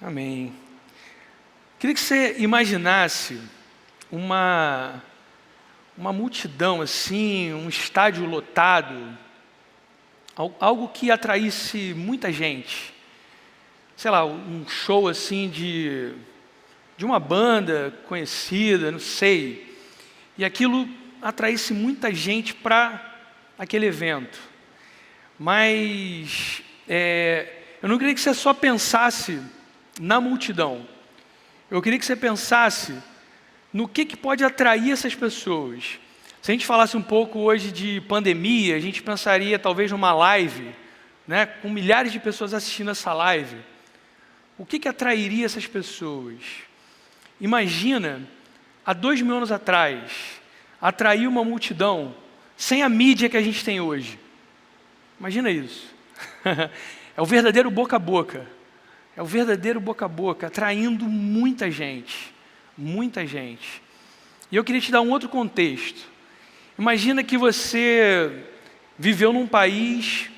Amém. Queria que você imaginasse uma multidão assim, um estádio lotado, algo que atraísse muita gente. Sei lá, um show assim de uma banda conhecida, não sei. E aquilo atraísse muita gente para aquele evento. Mas eu não queria que você só pensasse na multidão. Eu queria que você pensasse no que pode atrair essas pessoas. Se a gente falasse um pouco hoje de pandemia, a gente pensaria talvez numa live, né, com milhares de pessoas assistindo essa live. O que atrairia essas pessoas? Imagina, há 2000 anos atrás, atrair uma multidão sem a mídia que a gente tem hoje. Imagina isso. É o verdadeiro boca a boca. É o verdadeiro boca a boca, atraindo muita gente. Muita gente. E eu queria te dar um outro contexto. Imagina que você vive num país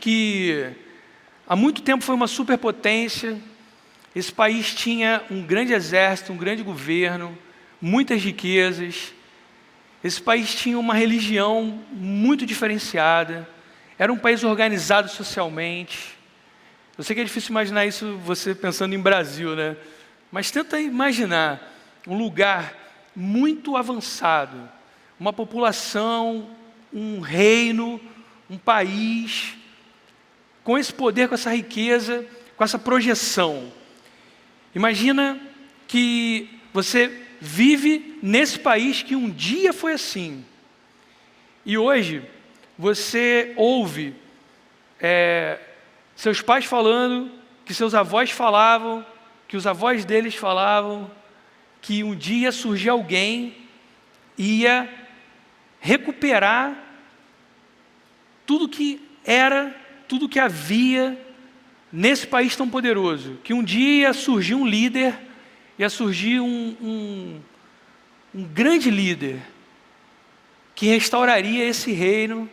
que há muito tempo foi uma superpotência. Esse país tinha um grande exército, um grande governo, muitas riquezas. Esse país tinha uma religião muito diferenciada. Era um país organizado socialmente. Eu sei que é difícil imaginar isso você pensando em Brasil, né? Mas tenta imaginar um lugar muito avançado, uma população, um reino, um país, com esse poder, com essa riqueza, com essa projeção. Imagina que você vive nesse país que um dia foi assim. E hoje você ouve seus pais falando, que seus avós falavam, que os avós deles falavam, que um dia surgia alguém e ia recuperar tudo que era, tudo que havia nesse país tão poderoso. Que um dia ia surgir um líder, ia surgir um grande líder que restauraria esse reino,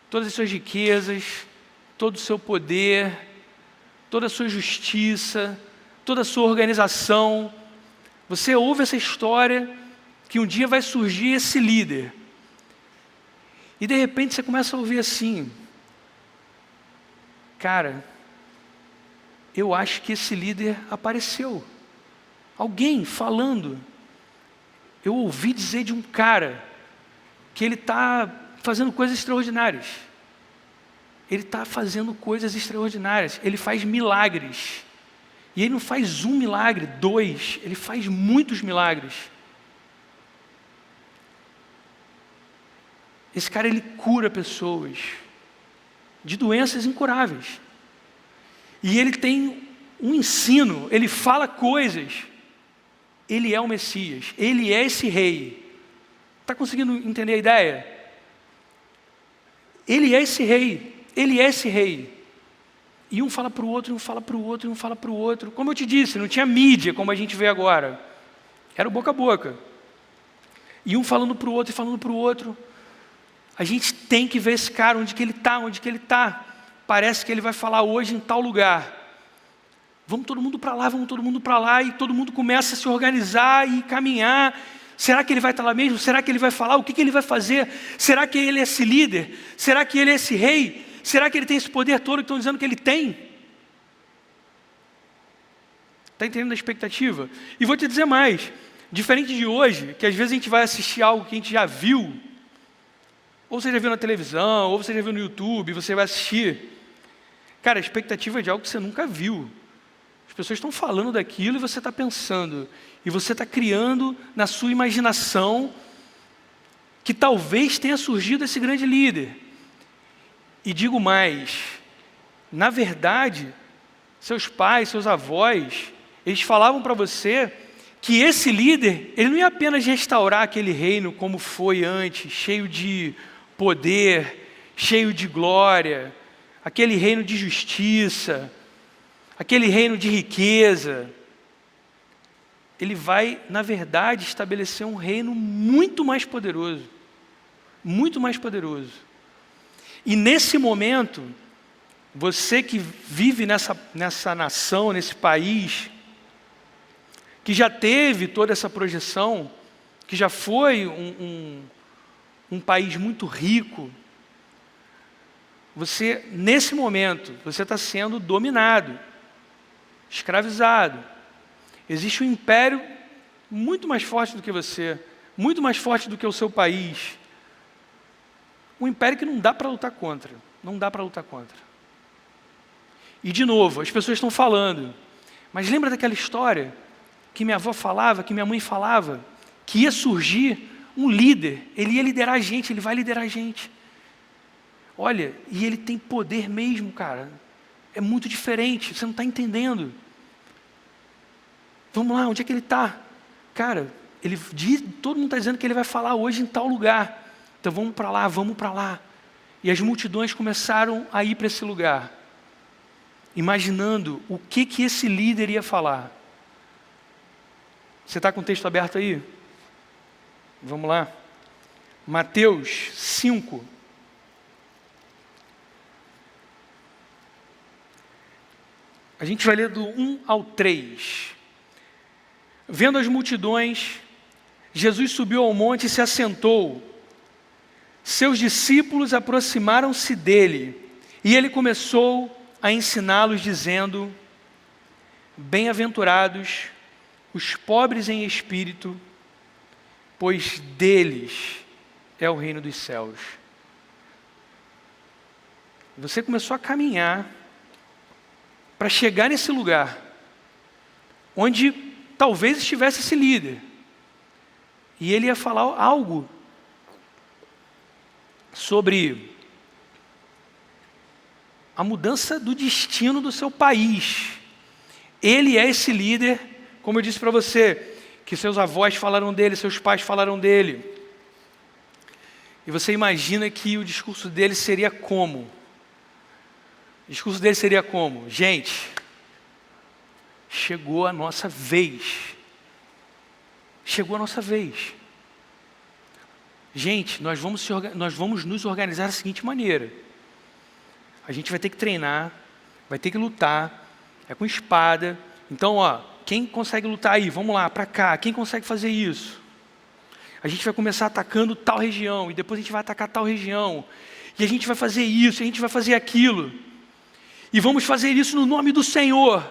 todas as suas riquezas, todo o seu poder, toda a sua justiça, toda a sua organização. Você ouve essa história que um dia vai surgir esse líder. E de repente você começa a ouvir assim: cara, eu acho que esse líder apareceu. Alguém falando. Eu ouvi dizer de um cara que ele está fazendo coisas extraordinárias. Ele está fazendo coisas extraordinárias. Ele faz milagres. E ele não faz um milagre, dois. Ele faz muitos milagres. Esse cara, ele cura pessoas de doenças incuráveis. E ele tem um ensino. Ele fala coisas. Ele é o Messias. Ele é esse rei. Está conseguindo entender a ideia? Ele é esse rei. Ele é esse rei. E um fala para o outro, um fala para o outro, um fala para o outro. Como eu te disse, não tinha mídia como a gente vê agora. Era o boca a boca. E um falando para o outro e falando para o outro. A gente tem que ver esse cara, onde que ele está. Parece que ele vai falar hoje em tal lugar. Vamos todo mundo para lá, vamos todo mundo para lá. E todo mundo começa a se organizar e caminhar. Será que ele vai estar lá mesmo? Será que ele vai falar? O que ele vai fazer? Será que ele é esse líder? Será que ele é esse rei? Será que ele tem esse poder todo que estão dizendo que ele tem? Está entendendo a expectativa? E vou te dizer mais. Diferente de hoje, que às vezes a gente vai assistir algo que a gente já viu, ou você já viu na televisão, ou você já viu no YouTube, você vai assistir. Cara, a expectativa é de algo que você nunca viu. As pessoas estão falando daquilo e você está pensando. E você está criando na sua imaginação que talvez tenha surgido esse grande líder. E digo mais, na verdade, seus pais, seus avós, eles falavam para você que esse líder, ele não ia apenas restaurar aquele reino como foi antes, cheio de poder, cheio de glória, aquele reino de justiça, aquele reino de riqueza. Ele vai, na verdade, estabelecer um reino muito mais poderoso. Muito mais poderoso. E nesse momento, Você que vive nessa nação, nesse país, que já teve toda essa projeção, que já foi um país muito rico, você, nesse momento, você está sendo dominado, escravizado. Existe um império muito mais forte do que você, muito mais forte do que o seu país. Um império que não dá para lutar contra, não dá para lutar contra. E de novo, as pessoas estão falando, mas lembra daquela história que minha avó falava, que minha mãe falava, que ia surgir um líder, ele ia liderar a gente, ele vai liderar a gente. Olha, e ele tem poder mesmo, cara. É muito diferente, você não está entendendo. Vamos lá, onde é que ele está? Cara, todo mundo está dizendo que ele vai falar hoje em tal lugar. Então vamos para lá, vamos para lá. E as multidões começaram a ir para esse lugar, imaginando o que esse líder ia falar. Você está com o texto aberto aí? Vamos lá. Mateus 5. A gente vai ler do 1 ao 3. Vendo as multidões, Jesus subiu ao monte e se assentou. Seus discípulos aproximaram-se dele, e ele começou a ensiná-los, dizendo: Bem-aventurados os pobres em espírito, pois deles é o reino dos céus. Você começou a caminhar para chegar nesse lugar, onde talvez estivesse esse líder, e ele ia falar algo sobre a mudança do destino do seu país. Ele é esse líder, como eu disse para você, que seus avós falaram dele, seus pais falaram dele. E você imagina que o discurso dele seria como? O discurso dele seria como? Gente, chegou a nossa vez. Chegou a nossa vez. Gente, nós vamos nos organizar da seguinte maneira. A gente vai ter que treinar, vai ter que lutar, é com espada. Então, quem consegue lutar aí? Vamos lá, para cá. Quem consegue fazer isso? A gente vai começar atacando tal região, e depois a gente vai atacar tal região. E a gente vai fazer isso, e a gente vai fazer aquilo. E vamos fazer isso no nome do Senhor.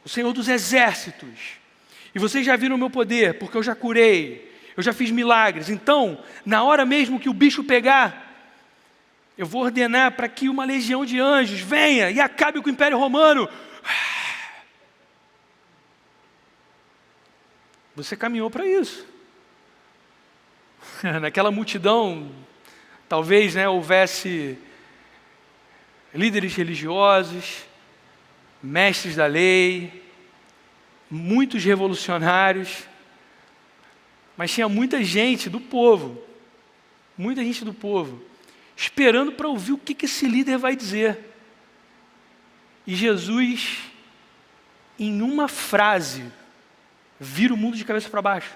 O Senhor dos exércitos. E vocês já viram o meu poder, porque eu já curei, eu já fiz milagres. Então, na hora mesmo que o bicho pegar, eu vou ordenar para que uma legião de anjos venha e acabe com o Império Romano. Você caminhou para isso. Naquela multidão, talvez houvesse líderes religiosos, mestres da lei, muitos revolucionários, mas tinha muita gente do povo, esperando para ouvir o que esse líder vai dizer. E Jesus, em uma frase, vira o mundo de cabeça para baixo.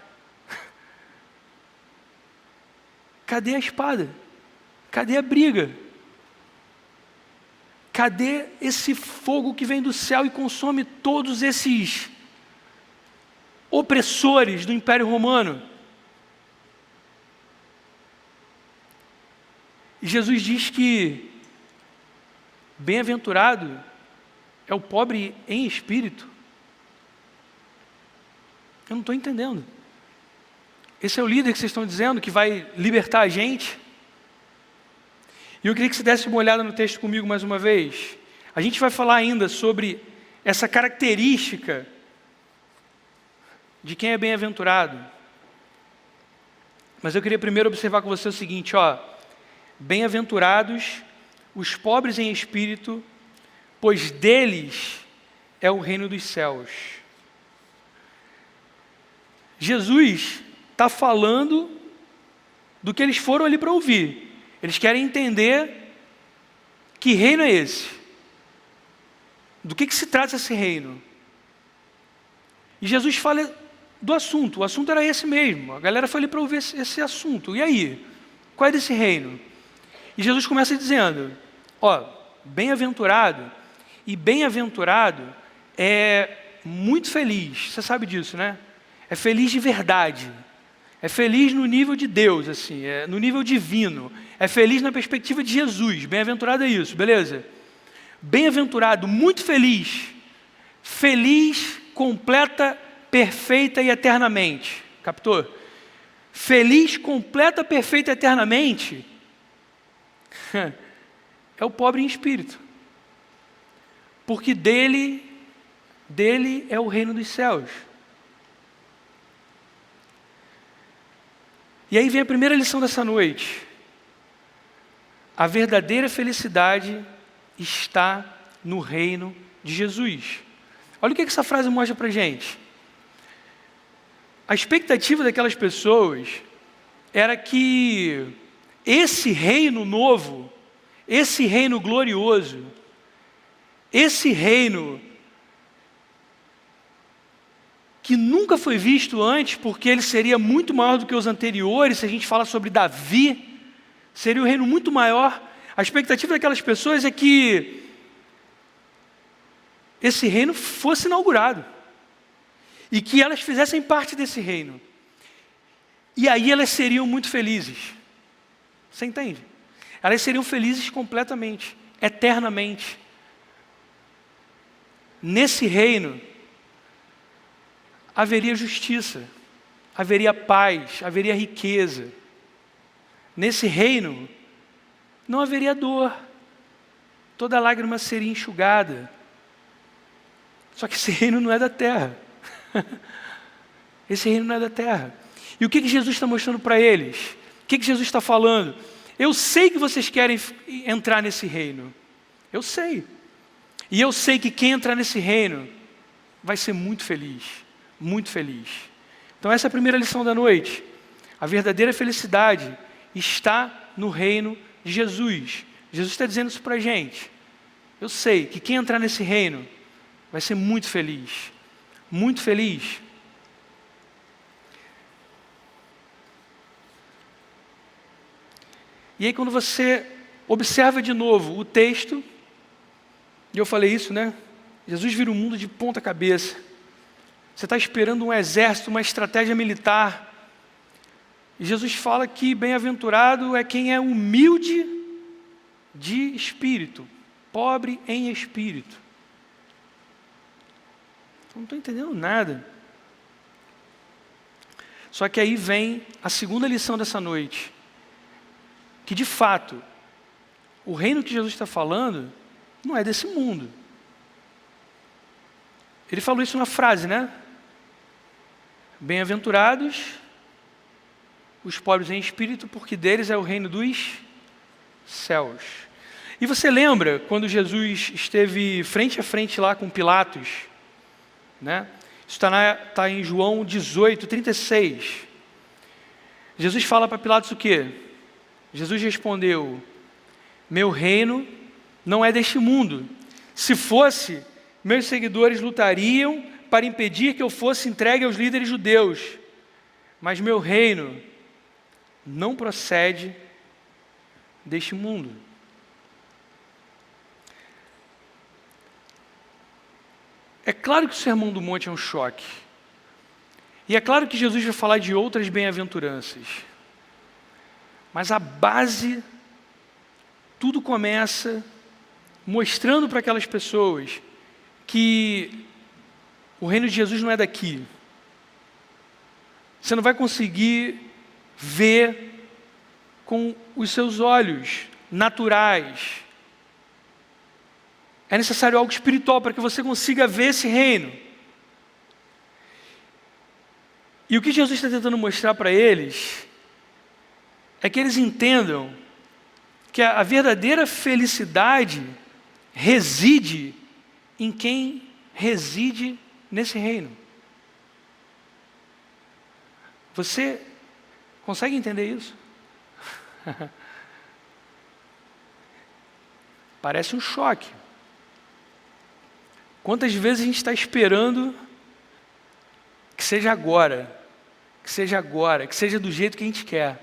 Cadê a espada? Cadê a briga? Cadê esse fogo que vem do céu e consome todos esses opressores do Império Romano? E Jesus diz que bem-aventurado é o pobre em espírito. Eu não estou entendendo. Esse é o líder que vocês estão dizendo que vai libertar a gente? E eu queria que você desse uma olhada no texto comigo mais uma vez. A gente vai falar ainda sobre essa característica de quem é bem-aventurado. Mas eu queria primeiro observar com você o seguinte, bem-aventurados os pobres em espírito, pois deles é o reino dos céus. Jesus está falando do que eles foram ali para ouvir. Eles querem entender que reino é esse. Do que se trata esse reino. E Jesus fala do assunto. O assunto era esse mesmo. A galera foi ali para ouvir esse assunto. E aí? Qual é desse reino? E Jesus começa dizendo, Ó, bem-aventurado, e bem-aventurado é muito feliz, você sabe disso, né? É feliz de verdade, é feliz no nível de Deus, assim, é no nível divino, é feliz na perspectiva de Jesus, bem-aventurado é isso, beleza? Bem-aventurado, muito feliz, feliz, completa, perfeita e eternamente, captou? Feliz, completa, perfeita e eternamente é o pobre em espírito, porque dele é o reino dos céus. E aí vem a primeira lição dessa noite. A verdadeira felicidade está no reino de Jesus. Olha o que essa frase mostra para a gente. A expectativa daquelas pessoas era que esse reino novo, esse reino glorioso, esse reino que nunca foi visto antes, porque ele seria muito maior do que os anteriores, se a gente fala sobre Davi, seria um reino muito maior. A expectativa daquelas pessoas é que esse reino fosse inaugurado e que elas fizessem parte desse reino. E aí elas seriam muito felizes. Você entende? Elas seriam felizes completamente, eternamente. Nesse reino haveria justiça, haveria paz, haveria riqueza. Nesse reino não haveria dor, toda lágrima seria enxugada. Só que esse reino não é da terra. Esse reino não é da terra. E o que Jesus está mostrando para eles? O que Jesus está falando? Eu sei que vocês querem entrar nesse reino. Eu sei. E eu sei que quem entrar nesse reino vai ser muito feliz. Muito feliz. Então essa é a primeira lição da noite. A verdadeira felicidade está no reino de Jesus. Jesus está dizendo isso para a gente. Eu sei que quem entrar nesse reino vai ser muito feliz. Muito feliz. E aí quando você observa de novo o texto, e eu falei isso, né? Jesus vira o mundo de ponta cabeça. Você está esperando um exército, uma estratégia militar. E Jesus fala que bem-aventurado é quem é humilde de espírito, pobre em espírito. Eu não estou entendendo nada. Só que aí vem a segunda lição dessa noite. Que de fato, o reino que Jesus está falando não é desse mundo. Ele falou isso na frase, né? Bem-aventurados os pobres em espírito, porque deles é o reino dos céus. E você lembra quando Jesus esteve frente a frente lá com Pilatos? Né? Isso está em João 18, 36. Jesus fala para Pilatos o quê? Jesus respondeu: meu reino não é deste mundo. Se fosse, meus seguidores lutariam para impedir que eu fosse entregue aos líderes judeus. Mas meu reino não procede deste mundo. É claro que o Sermão do Monte é um choque. E é claro que Jesus vai falar de outras bem-aventuranças. Mas a base, tudo começa mostrando para aquelas pessoas que o reino de Jesus não é daqui. Você não vai conseguir ver com os seus olhos naturais. É necessário algo espiritual para que você consiga ver esse reino. E o que Jesus está tentando mostrar para eles é que eles entendam que a verdadeira felicidade reside em quem reside nesse reino. Você consegue entender isso? Parece um choque. Quantas vezes a gente está esperando que seja agora, que seja agora, que seja do jeito que a gente quer.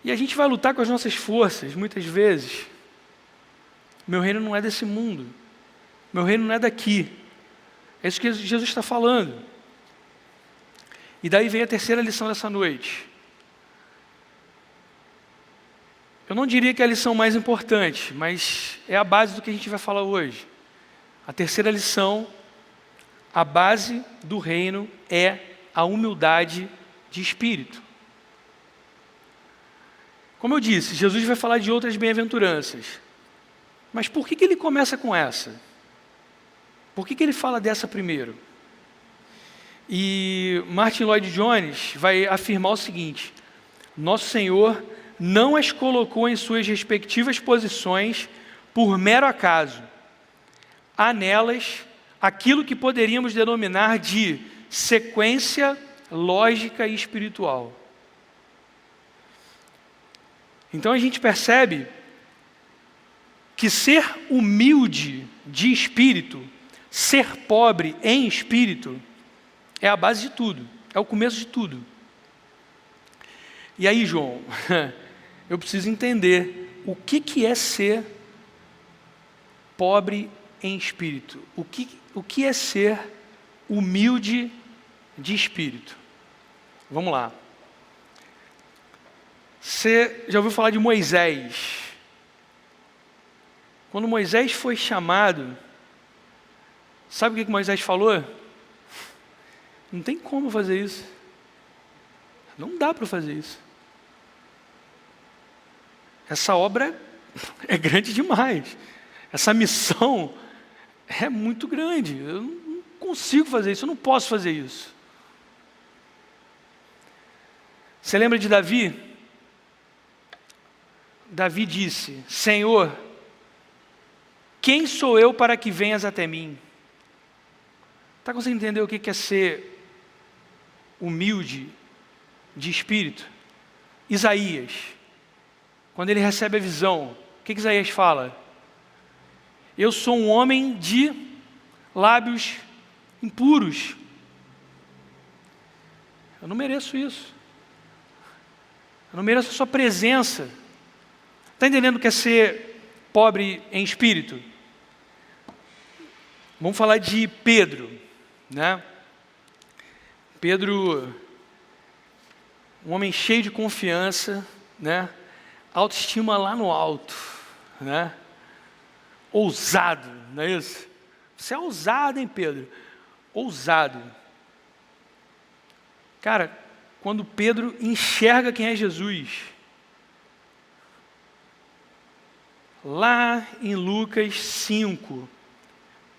E a gente vai lutar com as nossas forças, muitas vezes. Meu reino não é desse mundo. Meu reino não é daqui. É isso que Jesus está falando. E daí vem a terceira lição dessa noite. Eu não diria que é a lição mais importante, mas é a base do que a gente vai falar hoje. A terceira lição, a base do reino é a humildade de espírito. Como eu disse, Jesus vai falar de outras bem-aventuranças. Mas por que ele começa com essa? Por que ele fala dessa primeiro? E Martin Lloyd-Jones vai afirmar o seguinte: nosso Senhor não as colocou em suas respectivas posições por mero acaso. Há nelas aquilo que poderíamos denominar de sequência lógica e espiritual. Então a gente percebe que ser humilde de espírito, ser pobre em espírito, é a base de tudo, é o começo de tudo. E aí, João, eu preciso entender o que é ser pobre em espírito. O que é ser humilde de espírito? Vamos lá. Você já ouviu falar de Moisés? Quando Moisés foi chamado, sabe o que Moisés falou? Não tem como fazer isso. Não dá para fazer isso. Essa obra é grande demais. Essa missão é muito grande. Eu não consigo fazer isso, eu não posso fazer isso. Você lembra de Davi? Davi disse: Senhor, quem sou eu para que venhas até mim? Está conseguindo entender o que é ser humilde de espírito? Isaías, quando ele recebe a visão, o que Isaías fala? Eu sou um homem de lábios impuros. Eu não mereço isso. Eu não mereço a sua presença. Está entendendo o que é ser pobre em espírito? Vamos falar de Pedro, né? Pedro, um homem cheio de confiança, né? Autoestima lá no alto, né? Ousado, não é isso? Você é ousado, hein, Pedro? Ousado. Cara, quando Pedro enxerga quem é Jesus, lá em Lucas 5,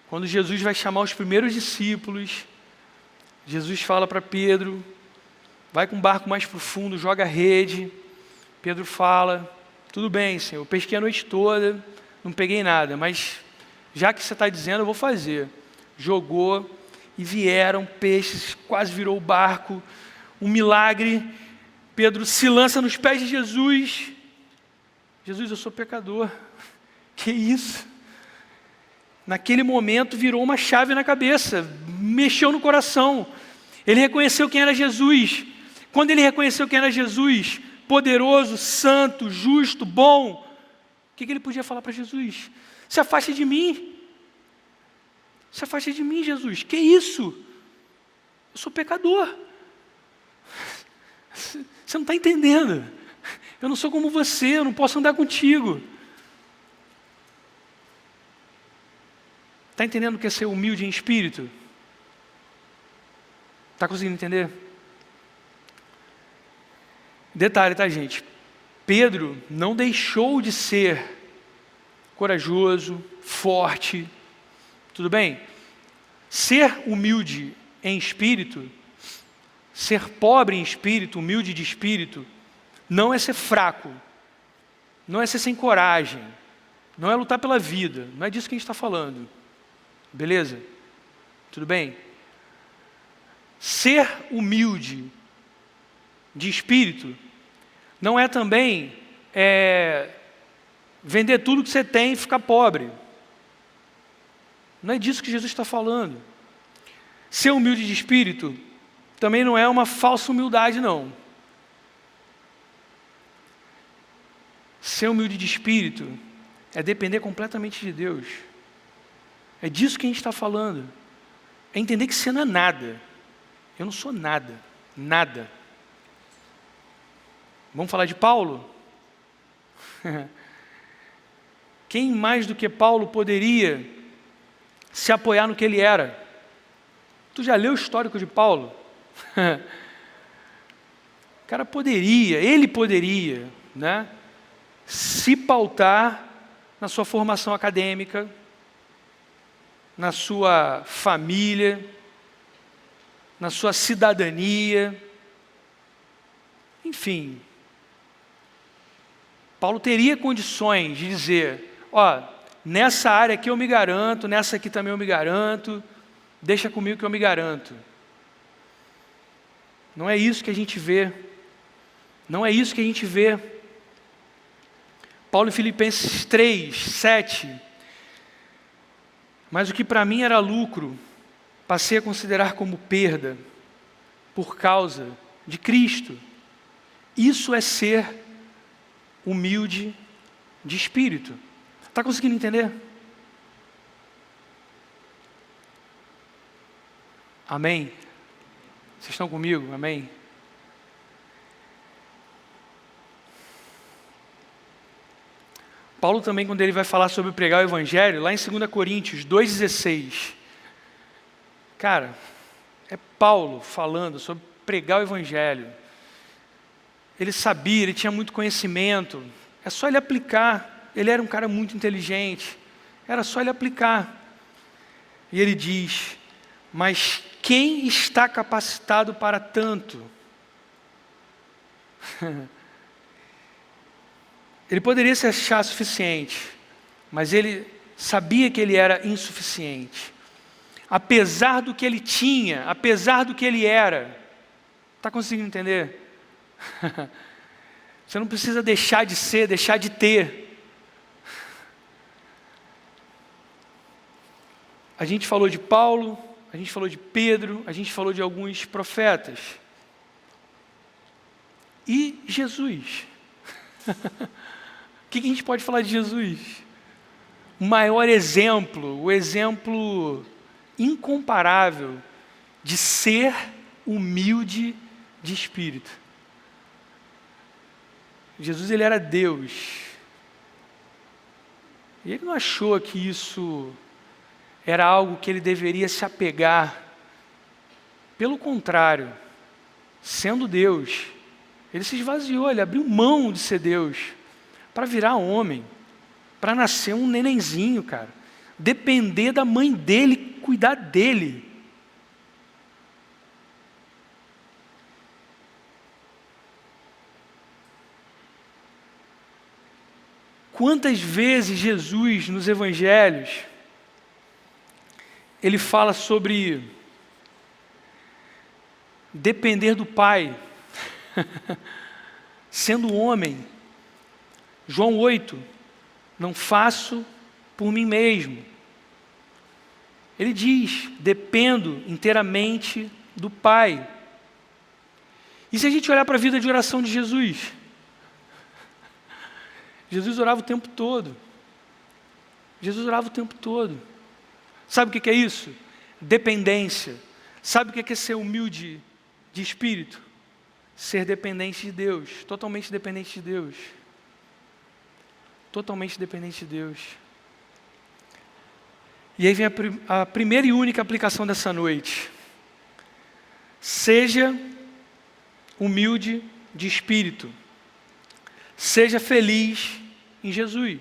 quando Jesus vai chamar os primeiros discípulos, Jesus fala para Pedro: vai com um barco mais profundo, joga a rede. Pedro fala: tudo bem, Senhor, eu pesquei a noite toda, não peguei nada, mas já que você está dizendo, eu vou fazer. Jogou e vieram peixes, quase virou o barco, um milagre. Pedro se lança nos pés de Jesus. Jesus, eu sou pecador. Que isso? Naquele momento virou uma chave na cabeça, mexeu no coração. Ele reconheceu quem era Jesus. Quando ele reconheceu quem era Jesus, poderoso, santo, justo, bom, o que ele podia falar para Jesus? Se afaste de mim. Se afaste de mim, Jesus. Que isso? Eu sou pecador. Você não está entendendo. Eu não sou como você, eu não posso andar contigo. Está entendendo o que é ser humilde em espírito? Está conseguindo entender? Detalhe, tá, gente? Pedro não deixou de ser corajoso, forte, tudo bem? Ser humilde em espírito, ser pobre em espírito, humilde de espírito, não é ser fraco, não é ser sem coragem, não é lutar pela vida, não é disso que a gente está falando. Beleza? Tudo bem? Ser humilde de espírito não é também vender tudo que você tem e ficar pobre. Não é disso que Jesus está falando. Ser humilde de espírito também não é uma falsa humildade, não. Ser humilde de espírito é depender completamente de Deus. É disso que a gente está falando. É entender que você não é nada. Eu não sou nada. Nada. Vamos falar de Paulo? Quem mais do que Paulo poderia se apoiar no que ele era? Tu já leu o histórico de Paulo? O cara poderia, ele poderia, né, se pautar na sua formação acadêmica, na sua família, na sua cidadania, enfim. Paulo teria condições de dizer, ó, nessa área aqui eu me garanto, nessa aqui também eu me garanto, deixa comigo que eu me garanto. Não é isso que a gente vê. Não é isso que a gente vê. Paulo em Filipenses 3, 7. Mas o que para mim era lucro, passei a considerar como perda, por causa de Cristo. Isso é ser humilde de espírito. Está conseguindo entender? Amém? Vocês estão comigo? Amém? Paulo também, quando ele vai falar sobre pregar o Evangelho, lá em 2 Coríntios 2,16, cara, é Paulo falando sobre pregar o Evangelho. Ele sabia, ele tinha muito conhecimento, é só ele aplicar. Ele era um cara muito inteligente, era só ele aplicar. E ele diz, mas quem está capacitado para tanto? Ele poderia se achar suficiente, mas ele sabia que ele era insuficiente. Apesar do que ele tinha, apesar do que ele era. Está conseguindo entender? Você não precisa deixar de ser, deixar de ter. A gente falou de Paulo, a gente falou de Pedro, a gente falou de alguns profetas. E Jesus? O que a gente pode falar de Jesus? O maior exemplo, o exemplo incomparável de ser humilde de espírito. Jesus, ele era Deus. E ele não achou que isso era algo que ele deveria se apegar. Pelo contrário, sendo Deus, ele se esvaziou, ele abriu mão de ser Deus para virar homem, para nascer um nenenzinho, cara. Depender da mãe dele, cuidar dele. Quantas vezes Jesus, nos evangelhos, ele fala sobre depender do Pai, sendo homem. João 8, não faço por mim mesmo. Ele diz, dependo inteiramente do Pai. E se a gente olhar para a vida de oração de Jesus? Jesus orava o tempo todo. Jesus orava o tempo todo. Sabe o que é isso? Dependência. Sabe o que é ser humilde de espírito? Ser dependente de Deus, totalmente dependente de Deus. Totalmente dependente de Deus. E aí vem a primeira e única aplicação dessa noite. Seja humilde de espírito. Seja feliz em Jesus.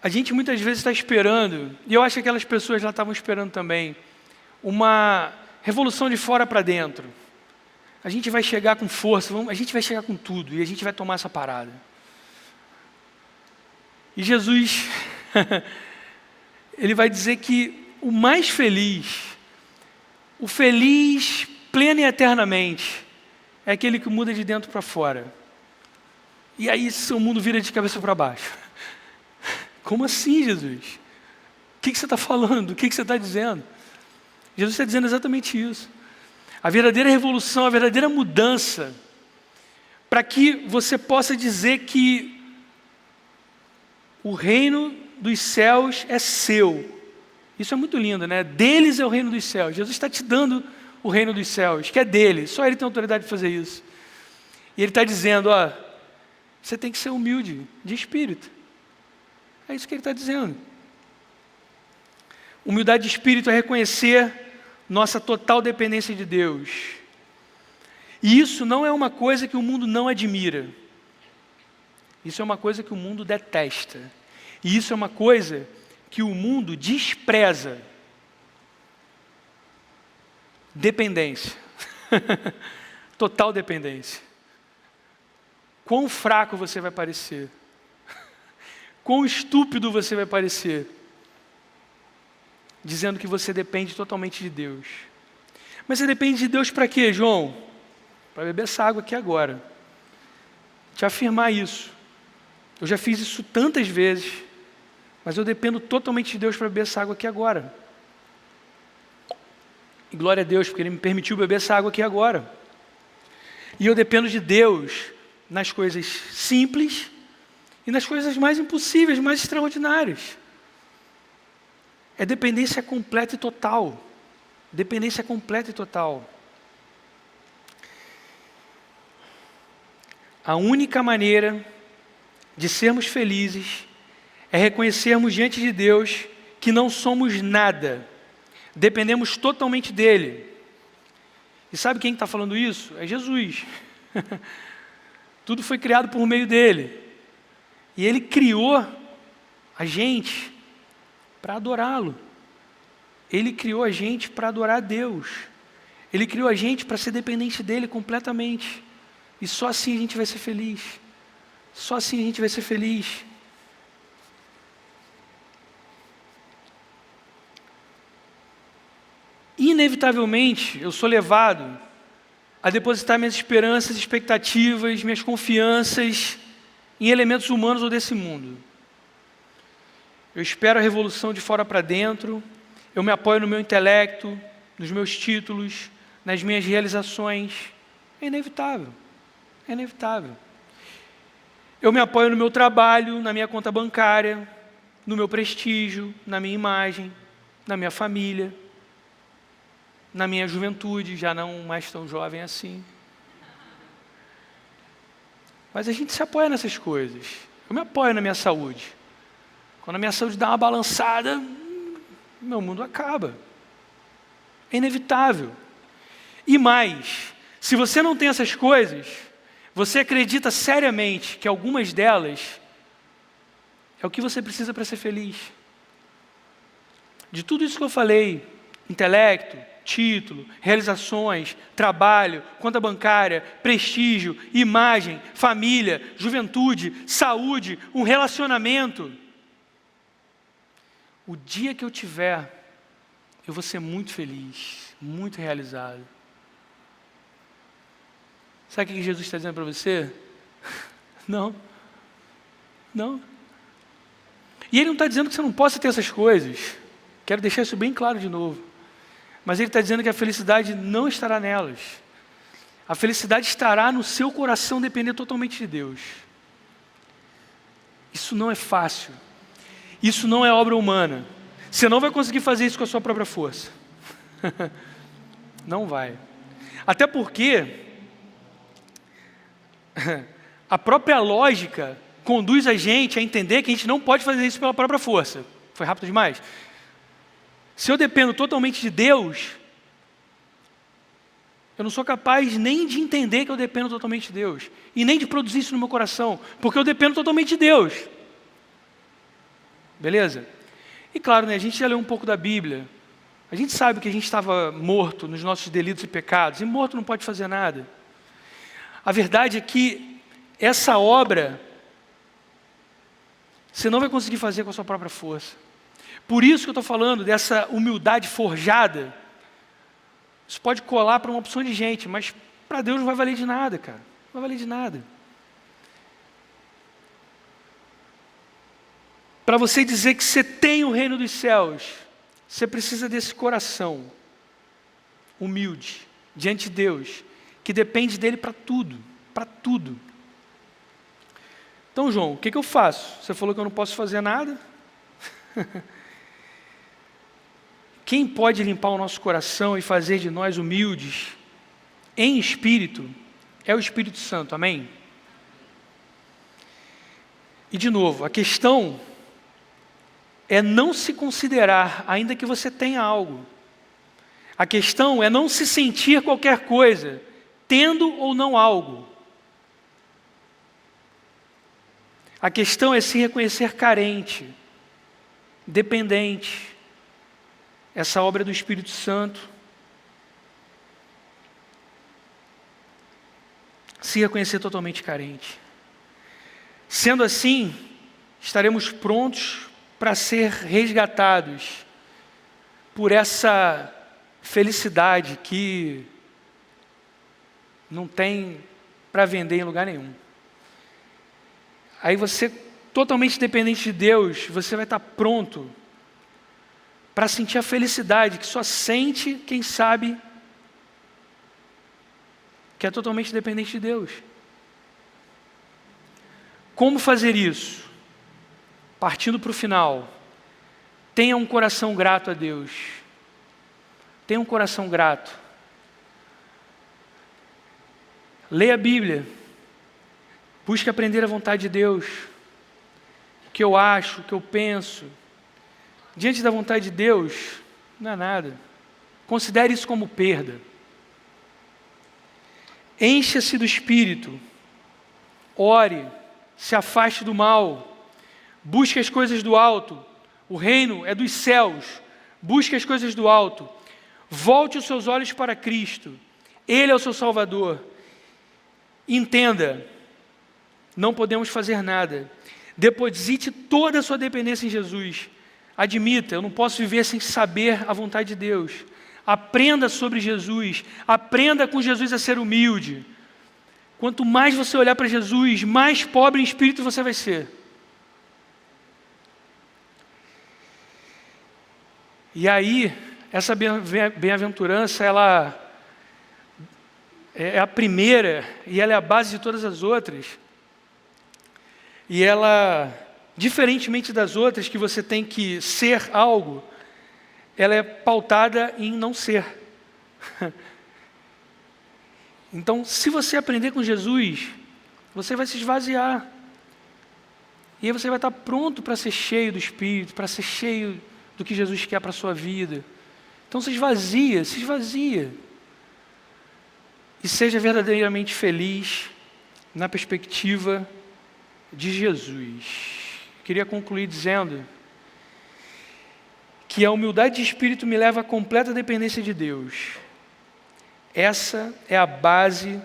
A gente muitas vezes está esperando, e eu acho que aquelas pessoas lá estavam esperando também, uma revolução de fora para dentro. A gente vai chegar com força, a gente vai chegar com tudo, e a gente vai tomar essa parada. E Jesus, ele vai dizer que o mais feliz, o feliz pleno e eternamente, é aquele que muda de dentro para fora. E aí seu mundo vira de cabeça para baixo. Como assim, Jesus? O que você está falando? O que você está dizendo? Jesus está dizendo exatamente isso. A verdadeira revolução, a verdadeira mudança, para que você possa dizer que o reino dos céus é seu. Isso é muito lindo, né? Deles é o reino dos céus. Jesus está te dando o reino dos céus, que é dele. Só ele tem autoridade de fazer isso. E ele está dizendo, ó, você tem que ser humilde de espírito. É isso que ele está dizendo. Humildade de espírito é reconhecer nossa total dependência de Deus. E isso não é uma coisa que o mundo não admira. Isso é uma coisa que o mundo detesta. E isso é uma coisa que o mundo despreza. Dependência. Total dependência. Quão fraco você vai parecer. Quão estúpido você vai parecer. Dizendo que você depende totalmente de Deus. Mas você depende de Deus para quê, João? Para beber essa água aqui agora. Te afirmar isso. Eu já fiz isso tantas vezes. Mas eu dependo totalmente de Deus para beber essa água aqui agora. E glória a Deus, porque Ele me permitiu beber essa água aqui agora. E eu dependo de Deus nas coisas simples e nas coisas mais impossíveis, mais extraordinárias. É dependência completa e total. Dependência completa e total. A única maneira de sermos felizes é reconhecermos diante de Deus que não somos nada, dependemos totalmente dEle. E sabe quem está falando isso? É Jesus. Tudo foi criado por meio dEle. E Ele criou a gente para adorá-lo. Ele criou a gente para adorar a Deus. Ele criou a gente para ser dependente dEle completamente. E só assim a gente vai ser feliz. Só assim a gente vai ser feliz. Inevitavelmente, eu sou levado a depositar minhas esperanças, expectativas, minhas confianças em elementos humanos ou desse mundo. Eu espero a revolução de fora para dentro, eu me apoio no meu intelecto, nos meus títulos, nas minhas realizações. É inevitável, é inevitável. Eu me apoio no meu trabalho, na minha conta bancária, no meu prestígio, na minha imagem, na minha família, na minha juventude, já não mais tão jovem assim. Mas a gente se apoia nessas coisas. Eu me apoio na minha saúde. Quando a minha saúde dá uma balançada, meu mundo acaba. É inevitável. E mais, se você não tem essas coisas, você acredita seriamente que algumas delas é o que você precisa para ser feliz. De tudo isso que eu falei, intelecto, título, realizações, trabalho, conta bancária, prestígio, imagem, família, juventude, saúde, um relacionamento. O dia que eu tiver, eu vou ser muito feliz, muito realizado. Sabe o que Jesus está dizendo para você? Não. Não. E Ele não está dizendo que você não possa ter essas coisas. Quero deixar isso bem claro de novo. Mas Ele está dizendo que a felicidade não estará nelas. A felicidade estará no seu coração depender totalmente de Deus. Isso não é fácil. Isso não é obra humana. Você não vai conseguir fazer isso com a sua própria força. Não vai. Até porque a própria lógica conduz a gente a entender que a gente não pode fazer isso pela própria força. Foi rápido demais? Se eu dependo totalmente de Deus, eu não sou capaz nem de entender que eu dependo totalmente de Deus. E nem de produzir isso no meu coração. Porque eu dependo totalmente de Deus. Beleza? E claro, né, a gente já leu um pouco da Bíblia. A gente sabe que a gente estava morto nos nossos delitos e pecados. E morto não pode fazer nada. A verdade é que essa obra você não vai conseguir fazer com a sua própria força. Por isso que eu estou falando dessa humildade forjada. Isso pode colar para uma opção de gente, mas para Deus não vai valer de nada, cara. Não vai valer de nada. Para você dizer que você tem o reino dos céus, você precisa desse coração humilde, diante de Deus, que depende dele para tudo, para tudo. Então, João, o que eu faço? Você falou que eu não posso fazer nada? Quem pode limpar o nosso coração e fazer de nós humildes em espírito é o Espírito Santo, amém? E de novo, a questão é não se considerar, ainda que você tenha algo. A questão é não se sentir qualquer coisa, tendo ou não algo. A questão é se reconhecer carente, dependente. Essa obra do Espírito Santo. Se reconhecer totalmente carente. Sendo assim, estaremos prontos para ser resgatados por essa felicidade que não tem para vender em lugar nenhum. Aí você, totalmente dependente de Deus, você vai estar pronto para sentir a felicidade que só sente quem sabe que é totalmente dependente de Deus. Como fazer isso? Partindo para o final. Tenha um coração grato a Deus. Tenha um coração grato. Leia a Bíblia. Busque aprender a vontade de Deus. O que eu acho, o que eu penso. Diante da vontade de Deus, não é nada. Considere isso como perda. Encha-se do Espírito. Ore. Se afaste do mal. Busque as coisas do alto. O reino é dos céus. Busque as coisas do alto. Volte os seus olhos para Cristo. Ele é o seu Salvador. Entenda, não podemos fazer nada. Deposite toda a sua dependência em Jesus. Admita, eu não posso viver sem saber a vontade de Deus. Aprenda sobre Jesus. Aprenda com Jesus a ser humilde. Quanto mais você olhar para Jesus, mais pobre em espírito você vai ser. E aí, essa bem-aventurança, ela é a primeira e ela é a base de todas as outras. E ela, diferentemente das outras, que você tem que ser algo, ela é pautada em não ser. Então, se você aprender com Jesus, você vai se esvaziar. E aí você vai estar pronto para ser cheio do Espírito, para ser cheio do que Jesus quer para a sua vida. Então se esvazia, se esvazia. E seja verdadeiramente feliz na perspectiva de Jesus. Queria concluir dizendo que a humildade de espírito me leva à completa dependência de Deus. Essa é a base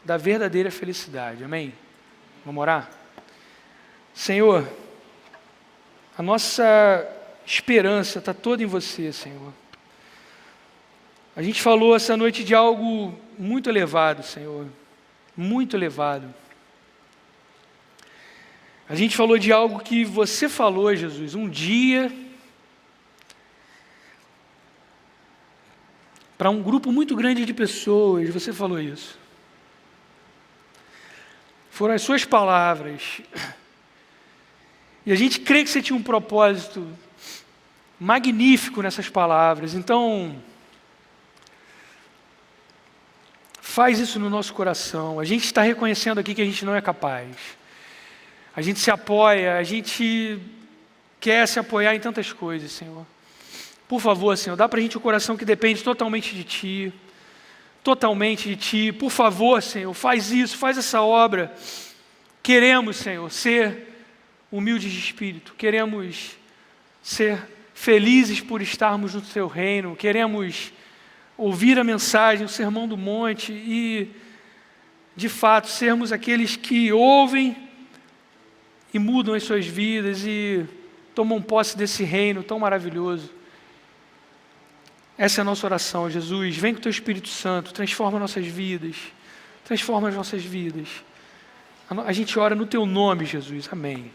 da verdadeira felicidade. Amém? Vamos orar? Senhor, a nossa esperança está toda em você, Senhor. A gente falou essa noite de algo muito elevado, Senhor. Muito elevado. A gente falou de algo que você falou, Jesus, um dia, para um grupo muito grande de pessoas, você falou isso. Foram as suas palavras. E a gente crê que você tinha um propósito magnífico nessas palavras. Então, faz isso no nosso coração. A gente está reconhecendo aqui que a gente não é capaz. A gente se apoia, a gente quer se apoiar em tantas coisas, Senhor. Por favor, Senhor, dá para a gente um coração que depende totalmente de Ti. Totalmente de Ti. Por favor, Senhor, faz isso, faz essa obra. Queremos, Senhor, ser humildes de espírito. Queremos ser felizes por estarmos no Teu reino. Queremos ouvir a mensagem, o Sermão do Monte e, de fato, sermos aqueles que ouvem e mudam as suas vidas e tomam posse desse reino tão maravilhoso. Essa é a nossa oração, Jesus. Vem com o Teu Espírito Santo, transforma nossas vidas. Transforma as nossas vidas. A gente ora no Teu nome, Jesus. Amém.